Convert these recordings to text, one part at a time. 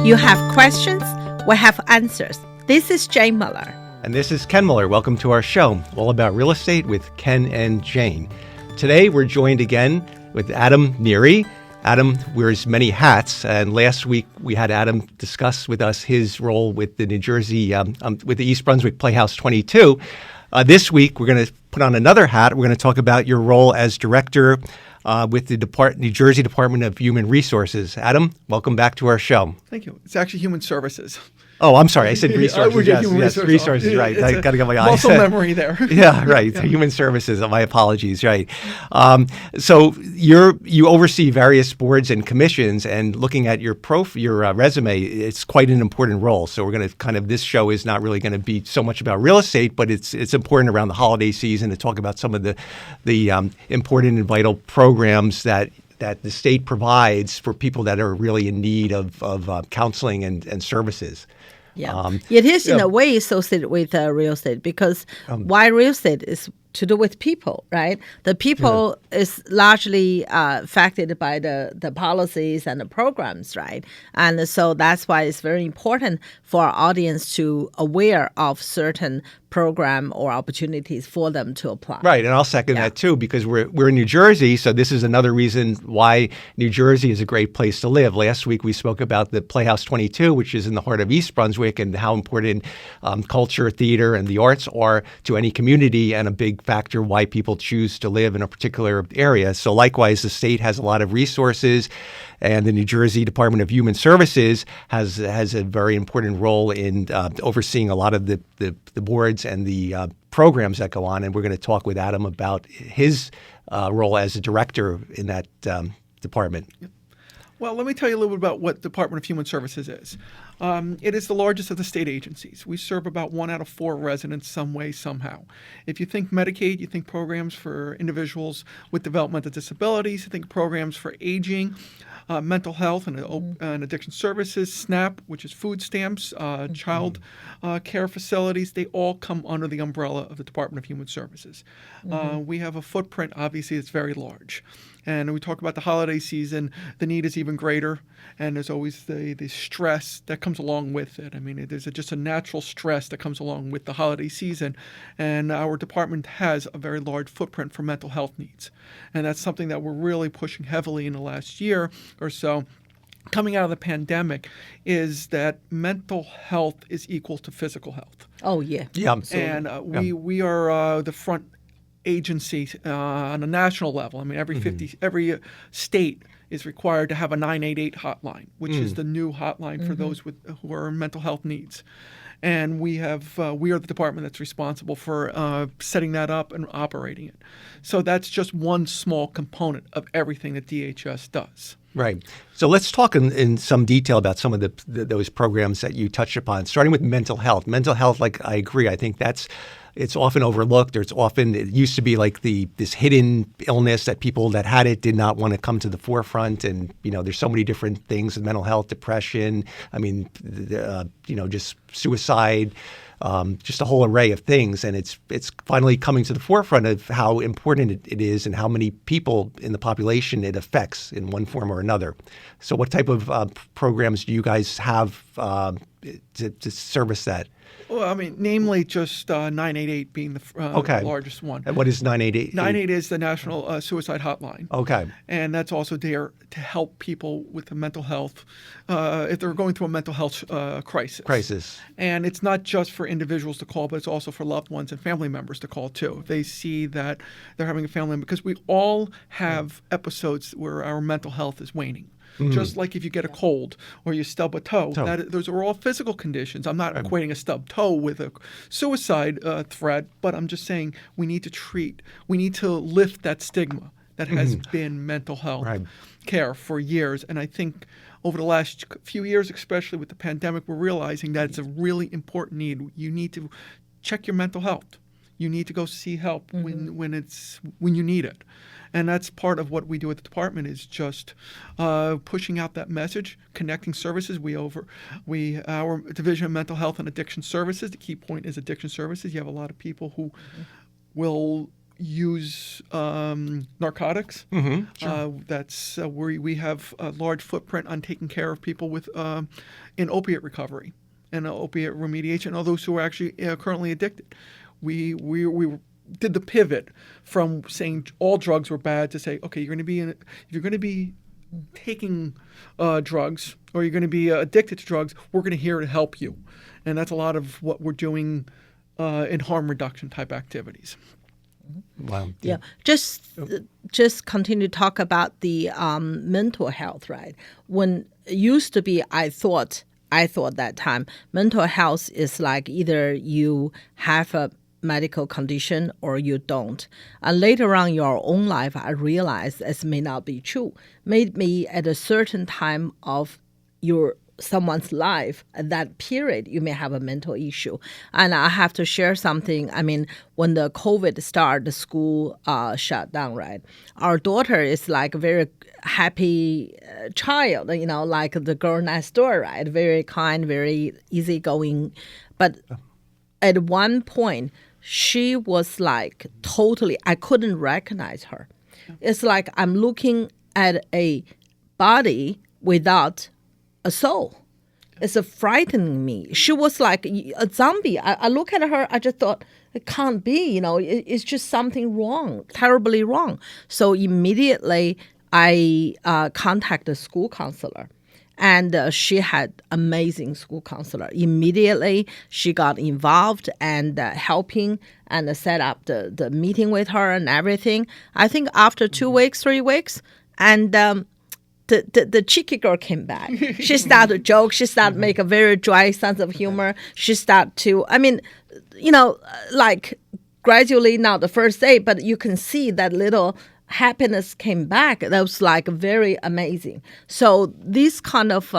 You have questions, we have answers. This is Jane Muller. And this is Ken Muller. Welcome to our show, all about real estate with Ken and Jane. Today, we're joined again with Adam Neary. Adam wears many hats, and last week we had Adam discuss with us his role with the New Jersey, with the East Brunswick Playhouse 22. This week, we're going to put on another hat. We're going to talk about your role as director with the New Jersey Department of Human Resources. Adam, welcome back to our show. Thank you. It's actually Human Services. Oh, I'm sorry. I said resources. Yes, resources, right. I got to get my eyes. Muscle memory there. Yeah, right. Yeah. Human Services. My apologies. Right. So you oversee various boards and commissions, and looking at your resume, it's quite an important role. So we're going to this show is not really going to be so much about real estate, but it's important around the holiday season to talk about some of the important and vital programs that the state provides for people that are really in need of counseling and services. Yeah, it is in a way associated with real estate because why real estate is to do with people, right? The people is largely affected by the policies and the programs, right? And so that's why it's very important for our audience to aware of certain program or opportunities for them to apply. Right, and I'll second that too, because we're in New Jersey, so this is another reason why New Jersey is a great place to live. Last week we spoke about the Playhouse 22, which is in the heart of East Brunswick, and how important culture, theater, and the arts are to any community, and a big factor why people choose to live in a particular area. So likewise, the state has a lot of resources, and the New Jersey Department of Human Services has a very important role in overseeing a lot of the boards and the programs that go on. And we're going to talk with Adam about his role as a director in that department. Well, let me tell you a little bit about what Department of Human Services is. It is the largest of the state agencies. We serve about 1 out of 4 residents some way, somehow. If you think Medicaid, you think programs for individuals with developmental disabilities, you think programs for aging, mental health and addiction services, SNAP, which is food stamps, child care facilities, they all come under the umbrella of the Department of Human Services. We have a footprint, obviously, that's very large. And when we talk about the holiday season, the need is even greater, and there's always the stress that comes along with it. I mean, there's just a natural stress that comes along with the holiday season, and our department has a very large footprint for mental health needs. And that's something that we're really pushing heavily in the last year or so. Coming out of the pandemic is that mental health is equal to physical health. Oh, yeah. Yeah, absolutely. And we are the front agency on a national level. I mean, every state is required to have a 988 hotline, which is the new hotline for those who are in mental health needs. And we are the department that's responsible for setting that up and operating it. So that's just one small component of everything that DHS does. Right. So let's talk in some detail about some of those programs that you touched upon, starting with mental health. Mental health, like I agree, I think it's often overlooked. It used to be like this hidden illness that people that had it did not want to come to the forefront. And, there's so many different things with mental health, depression, just suicide, just a whole array of things. And it's finally coming to the forefront of how important it is and how many people in the population it affects in one form or another. So what type of programs do you guys have to service that? Well, I mean, namely just 988 being the largest one. And what is 988? 988 is the National Suicide Hotline. Okay. And that's also there to help people with the mental health, if they're going through a mental health crisis. And it's not just for individuals to call, but it's also for loved ones and family members to call too. If they see that they're having a family member, because we all have episodes where our mental health is waning. Just like if you get a cold or you stub a toe. Those are all physical conditions. I'm not equating a stubbed toe with a suicide threat, but I'm just saying we need to lift that stigma that has been mental health care for years. And I think over the last few years, especially with the pandemic, we're realizing that it's a really important need. You need to check your mental health. You need to go see help when you need it. And that's part of what we do at the department is just pushing out that message, connecting services. Our Division of Mental Health and Addiction Services, the key point is addiction services. You have a lot of people who will use narcotics. That's where we have a large footprint on taking care of people with in opiate recovery and opiate remediation, all those who are actually currently addicted. We did the pivot from saying all drugs were bad to say, okay, if you're going to be taking drugs or you're going to be addicted to drugs, we're going to here to help you. And that's a lot of what we're doing in harm reduction type activities. Wow. Yeah. Just continue to talk about the mental health, right? When it used to be, I thought that time, mental health is like either you have a medical condition or you don't. And later on in your own life, I realized this may not be true. Maybe at a certain time of someone's life, at that period, you may have a mental issue. And I have to share something. I mean, when the COVID started, the school shut down, right? Our daughter is like a very happy child, like the girl next door, right? Very kind, very easygoing. But at one point, she was like totally, I couldn't recognize her. It's like I'm looking at a body without a soul. It's frightening me. She was like a zombie. I look at her, I just thought, it can't be, it's just something wrong, terribly wrong. So immediately I contacted the school counselor. And she had amazing school counselor. Immediately, she got involved and helping and set up the meeting with her and everything. I think after 2 weeks, 3 weeks, and the cheeky girl came back. She started to joke. She started to make a very dry sense of humor. She started to, like gradually, not the first day, but you can see that little happiness came back. That was like very amazing. So this kind of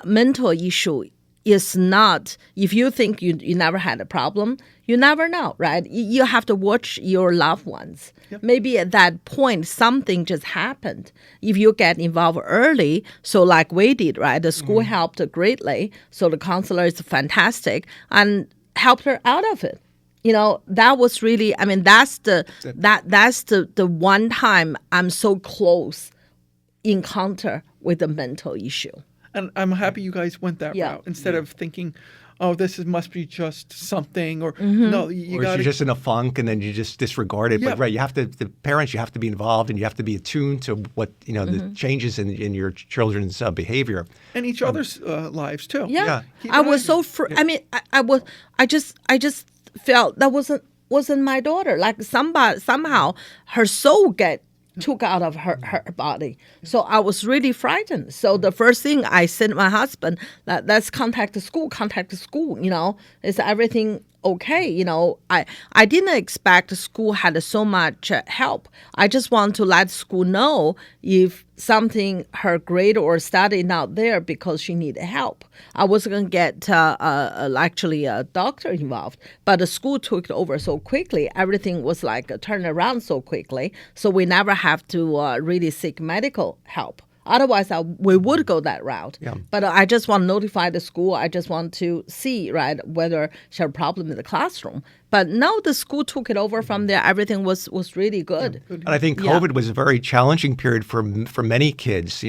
mental issue is not, if you think you never had a problem, you never know, right? You have to watch your loved ones. Yep. Maybe at that point, something just happened. If you get involved early, so like we did, right? The school helped greatly. So the counselor is fantastic and helped her out of it. That was really, that's the one time I'm so close encounter with a mental issue. And I'm happy you guys went that route instead of thinking, oh, must be just something, or no, you're just in a funk and then you just disregard it. But right, the parents, you have to be involved and you have to be attuned to what the changes in your children's behavior and each other's lives too. Yeah. I was so I just felt that wasn't my daughter. Like somehow her soul took out of her body. So I was really frightened. So the first thing I sent my husband, let's contact the school. Is everything okay? I didn't expect the school had so much help. I just want to let school know if something, her grade or study not there because she needed help. I was going to get actually a doctor involved, but the school took it over so quickly. Everything was like turned around so quickly. So we never have to really seek medical help. Otherwise, we would go that route. Yeah. But I just want to notify the school. I just want to see, right, whether she had a problem in the classroom. But no, the school took it over from there. Everything was really good. And I think COVID was a very challenging period for many kids,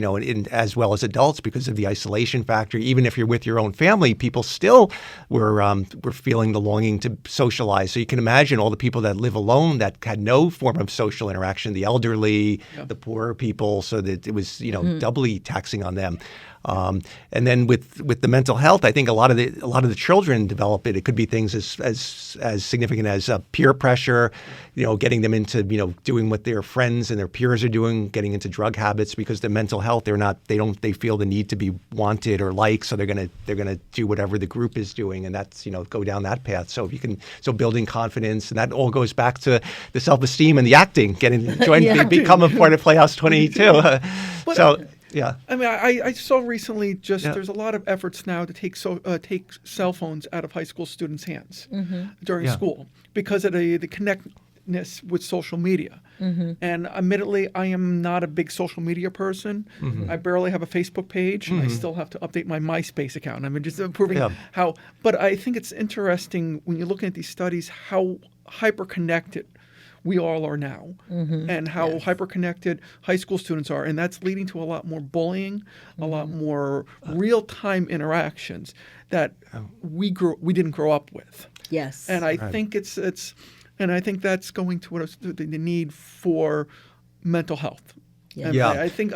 as well as adults because of the isolation factor. Even if you're with your own family, people still were feeling the longing to socialize. So you can imagine all the people that live alone that had no form of social interaction, the elderly, the poor people, so that it was, doubly taxing on them. And then with the mental health, I think a lot of the children develop it. It could be things as significant as peer pressure, getting them into doing what their friends and their peers are doing, getting into drug habits because their mental health they feel the need to be wanted or liked, so they're gonna do whatever the group is doing, and that's go down that path. So building confidence, and that all goes back to the self-esteem and the acting, become a part of Playhouse 22. Yeah. I saw recently there's a lot of efforts now to take cell phones out of high school students' hands during school because of the connectedness with social media. And admittedly, I am not a big social media person. I barely have a Facebook page. I still have to update my MySpace account. Just proving how. But I think it's interesting when you're looking at these studies how hyper-connected we all are now, and how hyper-connected high school students are. And that's leading to a lot more bullying, a lot more real-time interactions that we didn't grow up with. Yes. And I think I think that's going to the need for mental health. Yeah. I think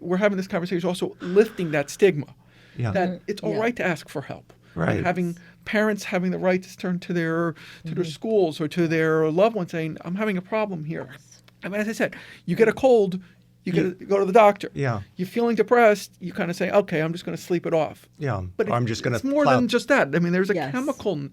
we're having this conversation also lifting that stigma that it's all right to ask for help. Right. And having parents having the right to turn to their schools or to their loved ones saying, I'm having a problem here. I mean, as I said, you get a cold, you go to the doctor. Yeah. You're feeling depressed, you kind of say, okay, I'm just going to sleep it off. Yeah. But I'm just going to. It's more than just that. I mean, there's a chemical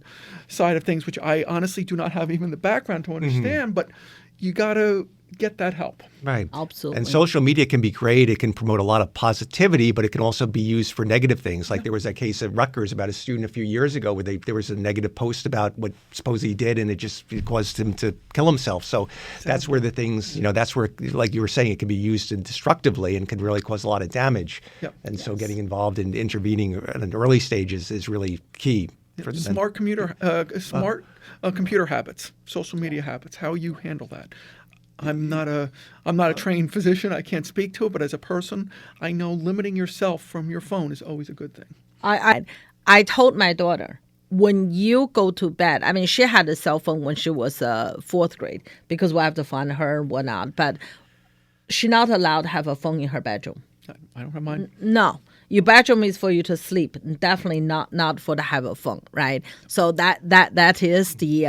side of things, which I honestly do not have even the background to understand, but you got to get that help. Right. Absolutely. And social media can be great. It can promote a lot of positivity, but it can also be used for negative things. Like there was that case at Rutgers about a student a few years ago where there was a negative post about what supposedly he did, and it caused him to kill himself. So that's where the things, that's where, like you were saying, it can be used destructively and can really cause a lot of damage. Yep. And so getting involved in intervening in the early stages is really key. For smart computer habits, social media habits, how you handle that. I'm not a trained physician. I can't speak to it, but as a person, I know limiting yourself from your phone is always a good thing. I told my daughter, when you go to bed, I mean, she had a cell phone when she was fourth grade because we have to find her and whatnot, but she's not allowed to have a phone in her bedroom. I don't have mine. No. Your bedroom is for you to sleep, definitely not for to have a phone, right? So that is the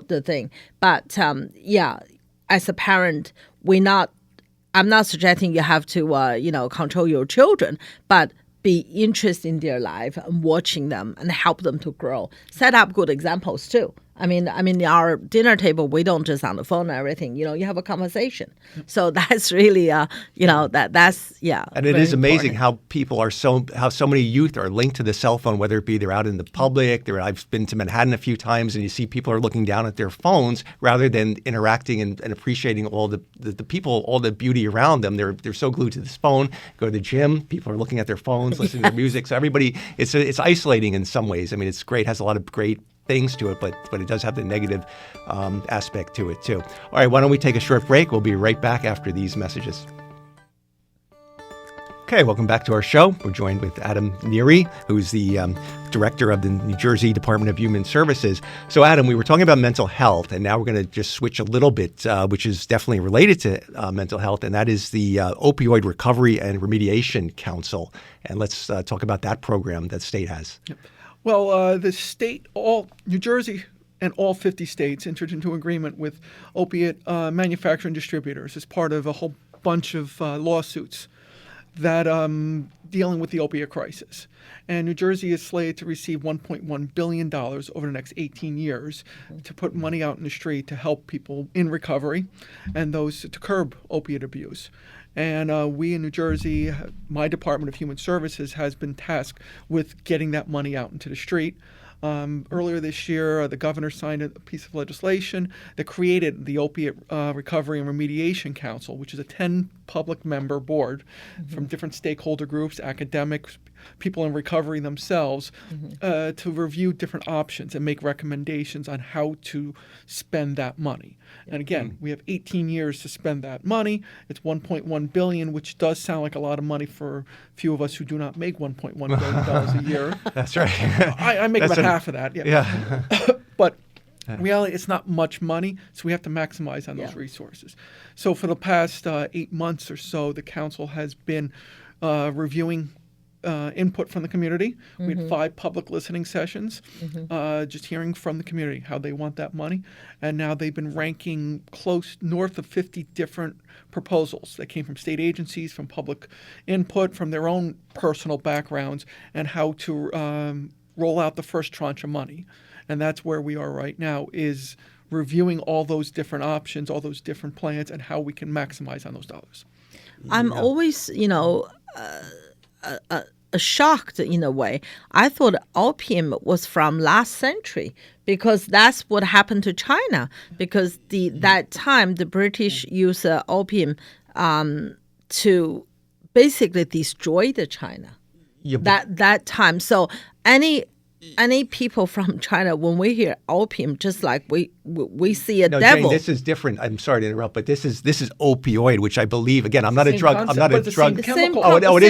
the thing. But as a parent, I'm not suggesting you have to control your children, but be interested in their life and watching them and help them to grow. Set up good examples too. I mean, our dinner table, we don't just on the phone and everything. You have a conversation. So that's really, that's. And it is amazing how so many youth are linked to the cell phone, whether it be they're out in the public. I've been to Manhattan a few times, and you see people are looking down at their phones rather than interacting and appreciating all the people, all the beauty around them. They're so glued to this phone. Go to the gym, people are looking at their phones, listening to music. So everybody, it's isolating in some ways. I mean, it's great, has a lot of great things to it, but it does have the negative aspect to it too. All right, why don't we take a short break? We'll be right back after these messages. Okay, welcome back to our show. We're joined with Adam Neary, who's the director of the New Jersey Department of Human Services. So, Adam, we were talking about mental health, and now we're going to just switch a little bit, which is definitely related to mental health, and that is the Opioid Recovery and Remediation Council. And let's talk about that program that state has. Yep. Well, the state, New Jersey and all 50 states entered into agreement with opiate manufacturer and distributors as part of a whole bunch of lawsuits that dealing with the opiate crisis. And New Jersey is slated to receive $1.1 billion over the next 18 years to put money out in the street to help people in recovery and those to curb opiate abuse. And we in New Jersey, my Department of Human Services has been tasked with getting that money out into the street. Earlier this year, the governor signed a piece of legislation that created the Opiate Recovery and Remediation Council, which is a 10-public member board from different stakeholder groups, academics, people in recovery themselves, to review different options and make recommendations on how to spend that money. And again, we have 18 years to spend that money. It's $1.1 billion, which does sound like a lot of money for a few of us who do not make $1.1 billion a year. That's right. I make about half of that. Yeah. But reality, it's not much money, so we have to maximize on those resources. So for the past 8 months or so, the council has been reviewing input from the community. We had 5 public listening sessions, just hearing from the community how they want that money. And now they've been ranking north of 50 different proposals that came from state agencies, from public input, from their own personal backgrounds, and how to roll out the first tranche of money. And that's where we are right now, is reviewing all those different options, all those different plans, and how we can maximize on those dollars. I'm always, shocked in a way. I thought opium was from last century because that's what happened to China. Because that time the British used opium to basically destroy the China. That time. So any any people from China, when we hear opium, just like we see a devil. Jane, this is different. I'm sorry to interrupt, but this is opioid, which I believe. Again, I'm not a drug. I'm not a drug. It is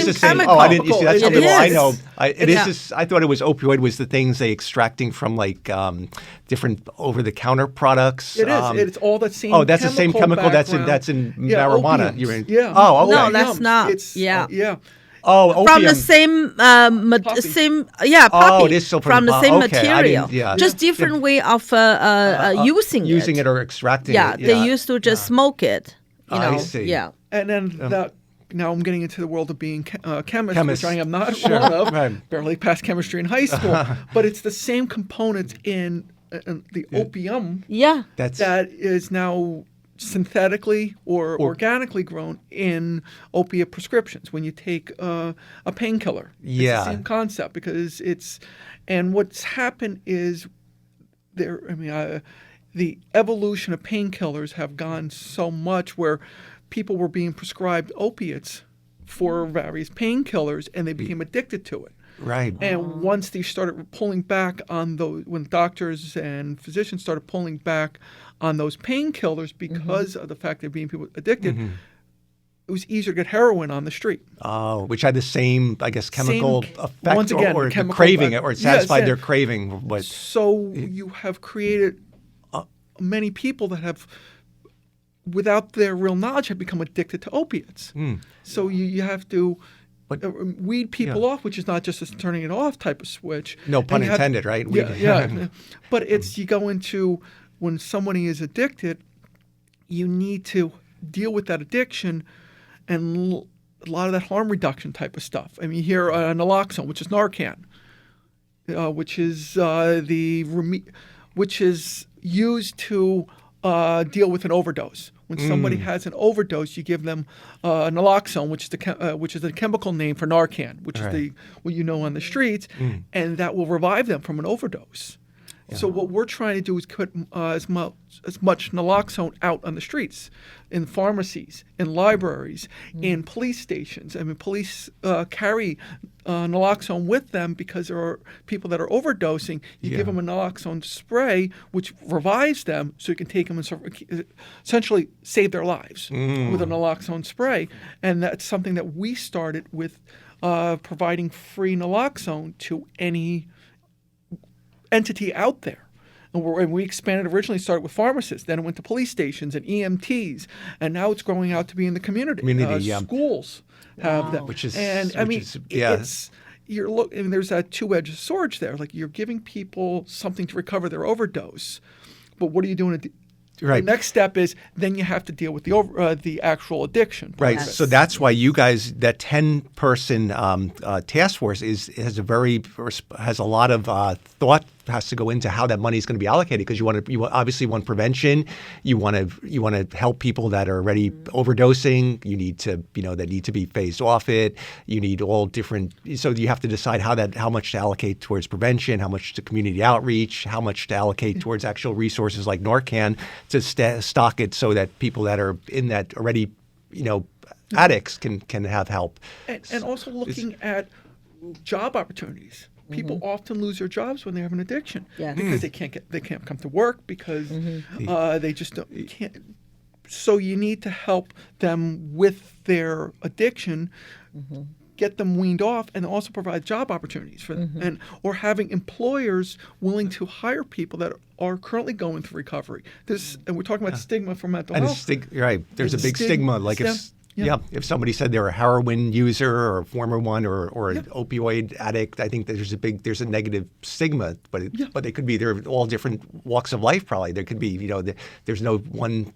the same. Oh, I didn't. You see, that's something I know. I thought it was opioid was the things they extracting from like different over-the-counter products. It is. It's all the same. Oh, that's the same chemical that's in marijuana. Yeah. Oh, okay. No, that's not. Yeah. Oh, opium. From the same, poppy. Oh, it is still from the same material. Yeah. Just different way of using it or extracting it. Yeah, they used to just smoke it. I see. Yeah. And then now I'm getting into the world of being chemist, which I am not one of. Right. Barely passed chemistry in high school. But it's the same components in the opium. Yeah. That is now synthetically or organically grown in opiate prescriptions when you take a painkiller. Yeah. It's the same concept because and what's happened is the evolution of painkillers have gone so much where people were being prescribed opiates for various painkillers and they became addicted to it. Right. And once they started pulling back on those, when doctors and physicians started pulling back on those painkillers because of the fact that being people addicted, it was easier to get heroin on the street. Oh, which had the same, I guess, chemical effect once again, or craving it or satisfied their craving. So you have created many people that have, without their real knowledge, have become addicted to opiates. So you have to weed people off, which is not just a turning it off type of switch. No pun intended, right? Yeah. But you go into, when somebody is addicted, you need to deal with that addiction and a lot of that harm reduction type of stuff. I mean, you hear naloxone, which is Narcan, which is used to deal with an overdose. When somebody has an overdose, you give them naloxone, which is the chemical name for Narcan, which is what you know on the streets, and that will revive them from an overdose. Yeah. So what we're trying to do is put as much naloxone out on the streets, in pharmacies, in libraries, in police stations. I mean, police carry naloxone with them because there are people that are overdosing. You give them a naloxone spray, which revives them, so you can take them and essentially save their lives with a naloxone spray. And that's something that we started with, providing free naloxone to any entity out there. And we expanded, originally started with pharmacists, then it went to police stations and EMTs, and now it's growing out to be in the community. Schools have them. There's that two-edged sword there. Like, you're giving people something to recover their overdose, but what are you doing? The next step is then you have to deal with the actual addiction. Right. Yes. So that's why you guys, that 10-person task force has a lot of thought has to go into how that money is going to be allocated, because you obviously want prevention. You want to help people that are already overdosing. You need to that need to be phased off it. You need all different. So you have to decide how much to allocate towards prevention, how much to community outreach, how much to allocate towards actual resources like Narcan to stock it so that people that are in that already addicts can have help. And also looking at job opportunities. People often lose their jobs when they have an addiction because they can't come to work because they just can't. So you need to help them with their addiction, get them weaned off, and also provide job opportunities for them, or having employers willing to hire people that are currently going through recovery. And we're talking about stigma for mental health. There's a big stigma. Like if somebody said they're a heroin user or a former one or an opioid addict, I think there's a negative stigma. But they could be, they're all different walks of life. Probably there could be there's no one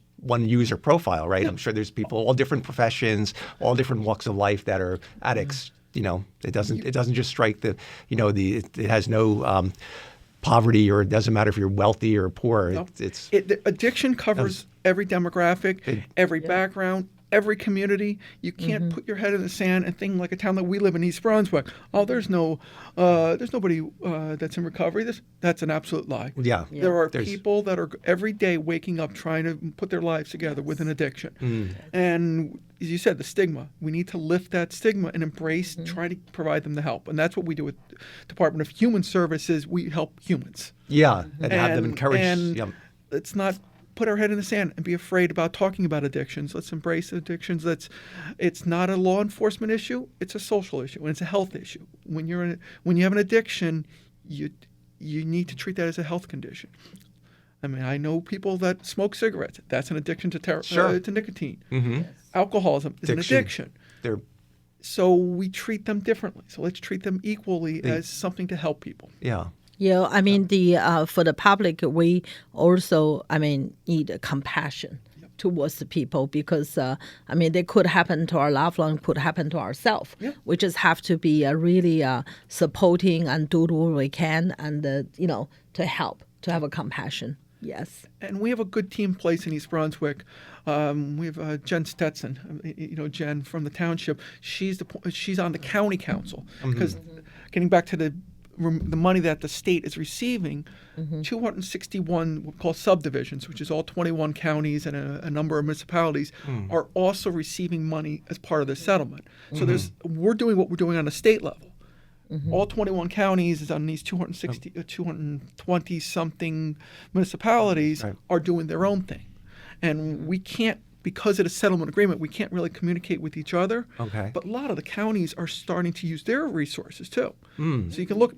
user profile, right? I'm sure there's people, all different professions, all different walks of life that are addicts. It doesn't just strike it has no poverty, or it doesn't matter if you're wealthy or poor. No. Addiction covers every demographic, every background, every community. You can't put your head in the sand and think like a town that we live in, East Brunswick. Oh, there's nobody that's in recovery. That's an absolute lie. Yeah. There are people that are every day waking up trying to put their lives together with an addiction. And as you said, the stigma. We need to lift that stigma and embrace, try to provide them the help. And that's what we do with Department of Human Services. We help humans. Yeah, and have them encourage. And let's not put our head in the sand and be afraid about talking about addictions. Let's embrace addictions. It's not a law enforcement issue. It's a social issue, and it's a health issue. When you have an addiction, you need to treat that as a health condition. I mean, I know people that smoke cigarettes. That's an addiction to nicotine. Alcoholism is an addiction. So we treat them differently. So let's treat them equally as something to help people. Yeah. Yeah, I mean, for the public, we also, need compassion towards the people because, they could happen to our loved one, could happen to ourselves. Yeah. We just have to be really supporting and do what we can and, to help, to have a compassion. Yes. And we have a good team place in East Brunswick. We have Jen Stetson, Jen from the township. She's on the county council because getting back to the money that the state is receiving, 261 what we call subdivisions, which is all 21 counties and a number of municipalities, are also receiving money as part of the settlement. So we're doing what we're doing on the state level. All 21 counties is on these 220 something municipalities are doing their own thing, and we can't. Because of the settlement agreement, we can't really communicate with each other. Okay. But a lot of the counties are starting to use their resources too. So you can look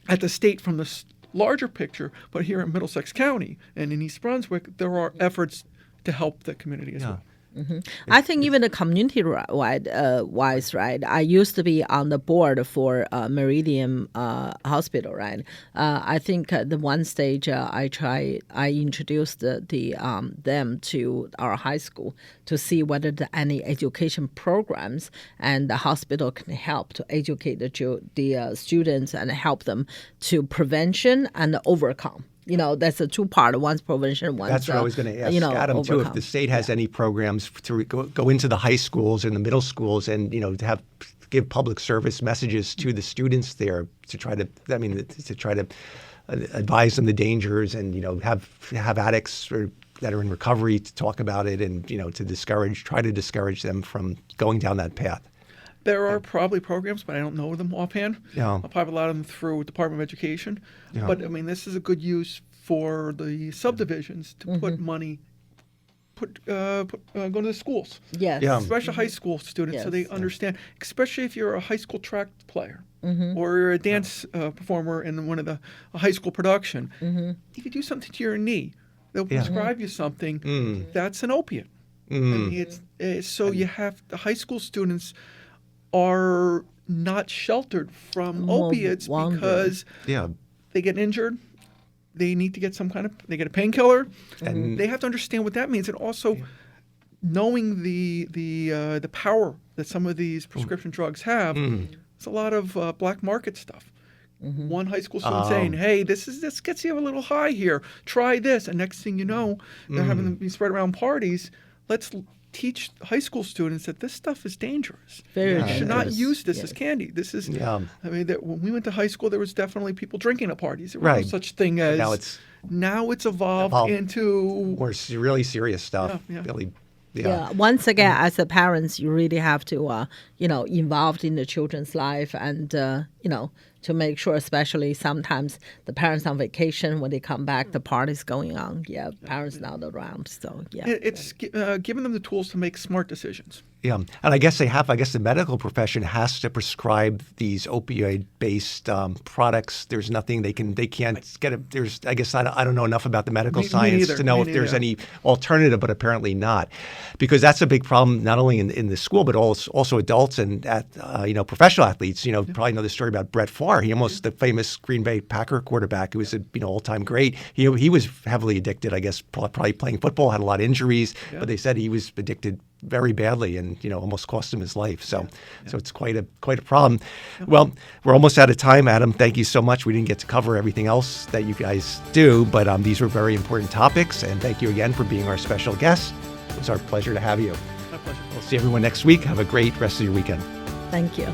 at the state from the larger picture, but here in Middlesex County and in East Brunswick, there are efforts to help the community as well. I think even the community-wise, right? I used to be on the board for Meridian Hospital, right? I think the one stage I introduced them to our high school to see whether there are any education programs, and the hospital can help to educate the students and help them to prevention and overcome. That's a two-part. One's prevention, one's That's what I was going to ask Adam, too, if the state has any programs to go into the high schools and the middle schools and, to give public service messages to the students there to try to advise them the dangers and, have addicts that are in recovery to talk about it and, try to discourage them from going down that path. There are probably programs, but I don't know them offhand. Yeah. I'll probably a lot of them through Department of Education. Yeah. But, this is a good use for the subdivisions to put money, go to the schools. Yes. Yeah. Especially high school students, so they understand, especially if you're a high school track player or you're a dance performer in one of the high school production. If you do something to your knee, they'll prescribe you something. That's an opiate. So you have the high school students are not sheltered from opiates because they get injured. They need to get they get a painkiller, and they have to understand what that means. And also knowing the power that some of these prescription drugs have. It's a lot of black market stuff. One high school student saying, "Hey, this gets you a little high here. Try this," and next thing you know, they're having them be spread around parties. Let's teach high school students that this stuff is dangerous. Very dangerous. You should not use this as candy. This is, when we went to high school, there was definitely people drinking at parties. There was no such thing as, now it's evolved into more really serious stuff. Really. Yeah. Once again, as a parents, you really have to, involved in the children's life and, to make sure, especially sometimes the parents on vacation, when they come back, the party's going on. Yeah, parents not around. So, It's giving them the tools to make smart decisions. Yeah, and I guess the medical profession has to prescribe these opioid-based products. There's nothing they can't get it. I guess I don't know enough about the medical science to know if there's any alternative, but apparently not, because that's a big problem not only in the school but also adults and at professional athletes. Probably know the story about Brett Favre. He the famous Green Bay Packer quarterback who was all-time great. He was heavily addicted. I guess probably playing football, had a lot of injuries, but they said he was addicted very badly and almost cost him his life. So it's quite a problem. Well, we're almost out of time, Adam. Thank you so much. We didn't get to cover everything else that you guys do, but these were very important topics. And thank you again for being our special guest. It was our pleasure to have you. My We'll see everyone next week. Have a great rest of your weekend. Thank you.